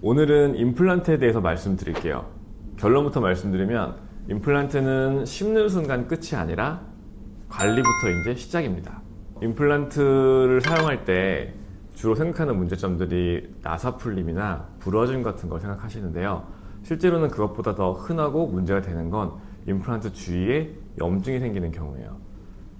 오늘은 임플란트에 대해서 말씀드릴게요. 결론부터 말씀드리면 임플란트는 심는 순간 끝이 아니라 관리부터 이제 시작입니다. 임플란트를 사용할 때 주로 생각하는 문제점들이 나사풀림이나 부러짐 같은 걸 생각하시는데요. 실제로는 그것보다 더 흔하고 문제가 되는 건 임플란트 주위에 염증이 생기는 경우예요.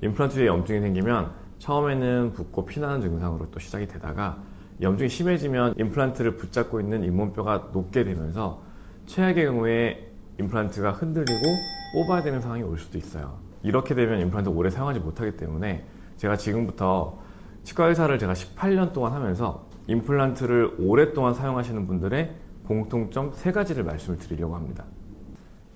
임플란트 주위에 염증이 생기면 처음에는 붓고 피나는 증상으로 또 시작이 되다가 염증이 심해지면 임플란트를 붙잡고 있는 잇몸뼈가 녹게 되면서 최악의 경우에 임플란트가 흔들리고 뽑아야 되는 상황이 올 수도 있어요. 이렇게 되면 임플란트 오래 사용하지 못하기 때문에 제가 지금부터 치과 의사를 제가 18년 동안 하면서 임플란트를 오랫동안 사용하시는 분들의 공통점 3가지를 말씀을 드리려고 합니다.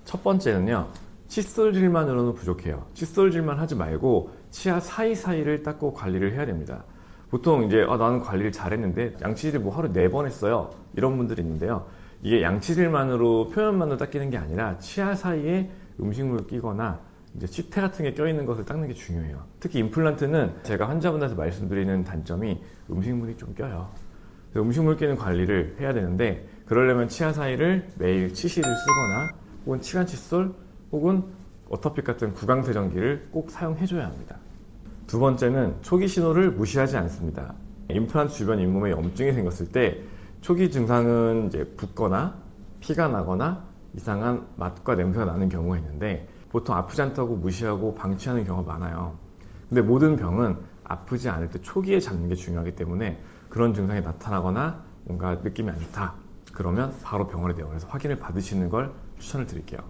첫 번째는요, 칫솔질만으로는 부족해요. 칫솔질만 하지 말고 치아 사이사이를 닦고 관리를 해야 됩니다. 보통 이제 나는 관리를 잘했는데 양치질을 뭐 하루 4번 했어요, 이런 분들이 있는데요. 이게 양치질만으로 표면만으로 닦이는 게 아니라 치아 사이에 음식물을 끼거나 이제 치태 같은 게 껴있는 것을 닦는 게 중요해요. 특히 임플란트는 제가 환자분한테 말씀드리는 단점이 음식물이 좀 껴요. 그래서 음식물 끼는 관리를 해야 되는데 그러려면 치아 사이를 매일 치실을 쓰거나 혹은 치간 칫솔 혹은 워터픽 같은 구강세정기를 꼭 사용해줘야 합니다. 두 번째는 초기 신호를 무시하지 않습니다. 임플란트 주변 잇몸에 염증이 생겼을 때 초기 증상은 이제 붓거나 피가 나거나 이상한 맛과 냄새가 나는 경우가 있는데 보통 아프지 않다고 무시하고 방치하는 경우가 많아요. 근데 모든 병은 아프지 않을 때 초기에 잡는 게 중요하기 때문에 그런 증상이 나타나거나 뭔가 느낌이 안 좋다, 그러면 바로 병원에 내원해서 확인을 받으시는 걸 추천을 드릴게요.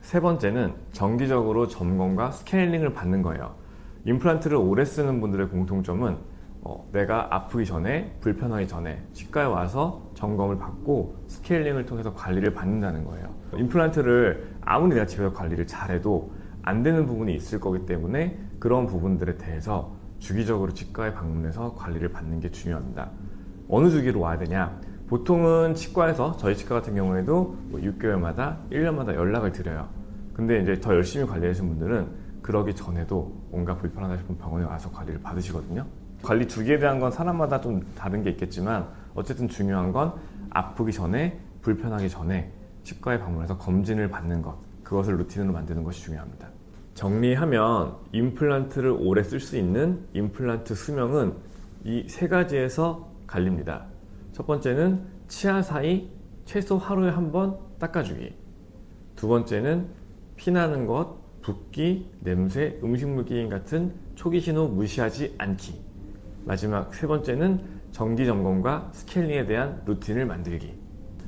세 번째는 정기적으로 점검과 스케일링을 받는 거예요. 임플란트를 오래 쓰는 분들의 공통점은 내가 아프기 전에, 불편하기 전에 치과에 와서 점검을 받고 스케일링을 통해서 관리를 받는다는 거예요. 임플란트를 아무리 내가 집에서 관리를 잘해도 안 되는 부분이 있을 거기 때문에 그런 부분들에 대해서 주기적으로 치과에 방문해서 관리를 받는 게 중요합니다. 어느 주기로 와야 되냐? 보통은 치과에서, 저희 치과 같은 경우에도 6개월마다 1년마다 연락을 드려요. 근데 이제 더 열심히 관리하시는 분들은 그러기 전에도 뭔가 불편하다 싶으면 병원에 와서 관리를 받으시거든요. 관리 주기에 대한 건 사람마다 좀 다른 게 있겠지만 어쨌든 중요한 건 아프기 전에, 불편하기 전에 치과에 방문해서 검진을 받는 것, 그것을 루틴으로 만드는 것이 중요합니다. 정리하면 임플란트를 오래 쓸 수 있는 임플란트 수명은 이 3가지에서 갈립니다. 첫 번째는 치아 사이 최소 하루에 1번 닦아주기. 두 번째는 피나는 것, 붓기, 냄새, 음식물 끼임 같은 초기 신호 무시하지 않기. 마지막 3번째는 정기 점검과 스케일링에 대한 루틴을 만들기.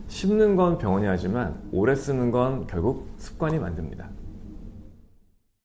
씹는 건 병원이 하지만 오래 쓰는 건 결국 습관이 만듭니다.